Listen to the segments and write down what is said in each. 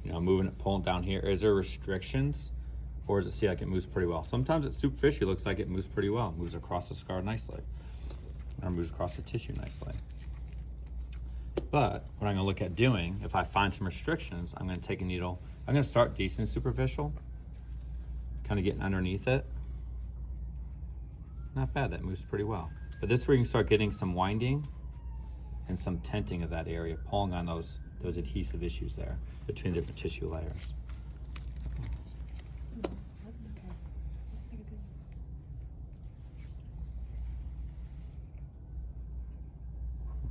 You know, moving it, pulling down here. Is there restrictions, or does it see like it moves pretty well? Sometimes it's superficial, looks like it moves pretty well. Moves across the scar nicely, or moves across the tissue nicely. But what I'm gonna look at doing, if I find some restrictions, I'm gonna take a needle. I'm gonna start decent superficial, kind of getting underneath it. Not bad, that moves pretty well. But this is where you can start getting some winding and some tenting of that area, pulling on those adhesive issues there between different tissue layers.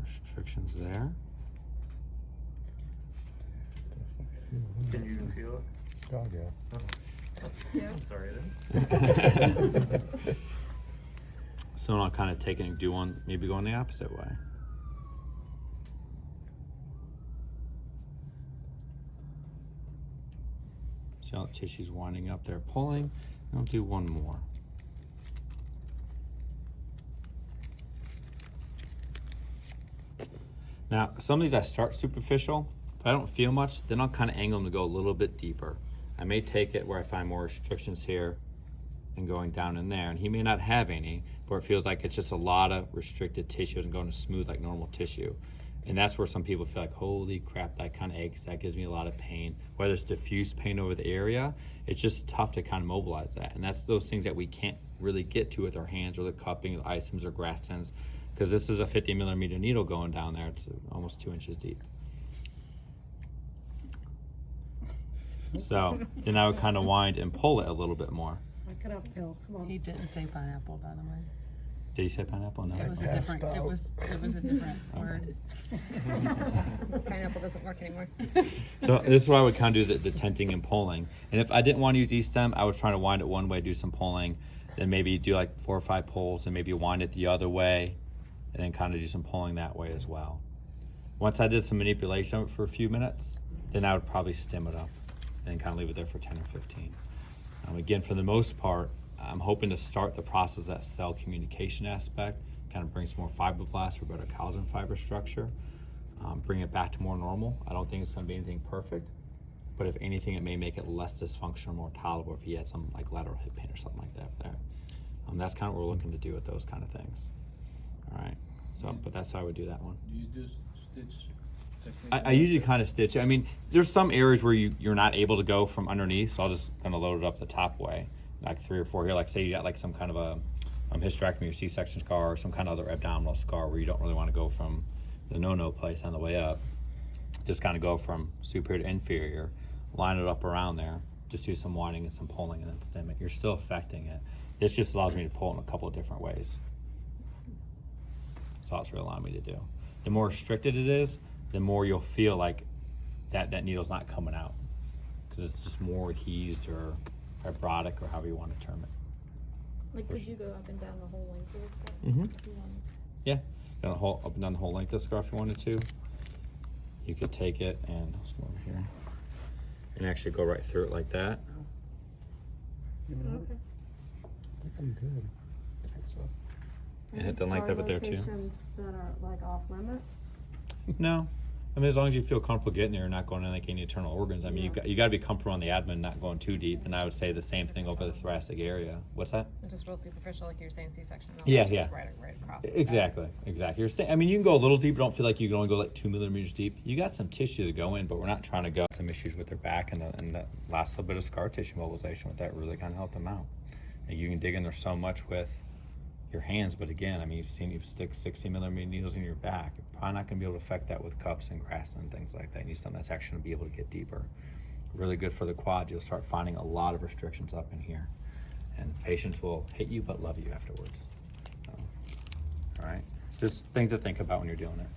Restrictions there. Can you even feel it? Oh, yeah. Oh. Yeah. I'm sorry then. So I'll kind of take it and do one, maybe going the opposite way. See how the tissue's winding up there, pulling, and I'll do one more. Now, some of these I start superficial. If I don't feel much, then I'll kind of angle them to go a little bit deeper. I may take it where I find more restrictions here and going down in there, and he may not have any, but it feels like it's just a lot of restricted tissue and going to smooth like normal tissue. And that's where some people feel like, holy crap, that kind of aches, that gives me a lot of pain. Whether it's diffuse pain over the area, it's just tough to kind of mobilize that. And that's those things that we can't really get to with our hands or the cupping, the icems or Grastons, because this is a 50 millimeter needle going down there. It's almost 2 inches deep. So then I would kind of wind and pull it a little bit more. Suck it up, Phil. Come on. He didn't say pineapple, by the way. Did you say pineapple? No. It was a Okay. different. It was a different word. Pineapple doesn't work anymore. So this is why I would kind of do the tenting and pulling. And if I didn't want to use E-stem, I would try to wind it one way, do some pulling, then maybe do like 4 or 5 pulls, and maybe wind it the other way, and then kind of do some pulling that way as well. Once I did some manipulation of it for a few minutes, then I would probably stem it up and kind of leave it there for 10 or 15. Again, for the most part, I'm hoping to start the process of that cell communication aspect, kind of bring some more fibroblasts for better collagen fiber structure, bring it back to more normal. I don't think it's going to be anything perfect, but if anything, it may make it less dysfunctional, more tolerable if he had some like lateral hip pain or something like that there. That's kind of what we're looking to do with those kind of things. All right, so, but that's how I would do that one. Do you just stitch? I usually kind of stitch. I mean, there's some areas where you're not able to go from underneath, so I'll just kind of load it up the top way, like 3 or 4 here. Like say you got like some kind of a hysterectomy or C-section scar or some kind of other abdominal scar where you don't really want to go from the no-no place on the way up. Just kind of go from superior to inferior, line it up around there, just do some winding and some pulling and then stem it. You're still affecting it. This just allows me to pull in a couple of different ways. That's all it's really allowing me to do. The more restricted it is, the more you'll feel like that needle's not coming out because it's just more adhesed or fibrotic or however you want to term it. Like, could you go up and down the whole length of the scarf? Mm-hmm. If you wanted? Yeah, up and down the whole length of the scarf if you wanted to. You could take it and let's go over here and actually go right through it like that. Okay. I think I'm good. I think so. And hit the length of it there too. Locations that are like off limit. No, I mean as long as you feel comfortable getting there, you're not going in like any internal organs. I mean you got to be comfortable on the abdomen, not going too deep. And I would say the same thing over the thoracic area. What's that? Just real superficial, like you're saying C-section. Yeah, just yeah. Right across. the Exactly. You're I mean, you can go a little deep, but don't feel like you can only go like 2 millimeters deep. You got some tissue to go in, but we're not trying to go. Some issues with their back and the last little bit of scar tissue mobilization with that really kind of helped them out. And you can dig in there so much with your hands, but again, I mean, you've seen you stick 60 millimeter needles in your back. You're probably not going to be able to affect that with cups and grafts and things like that. You need something that's actually going to be able to get deeper. Really good for the quads. You'll start finding a lot of restrictions up in here, and patients will hate you but love you afterwards. So, all right, just things to think about when you're doing it.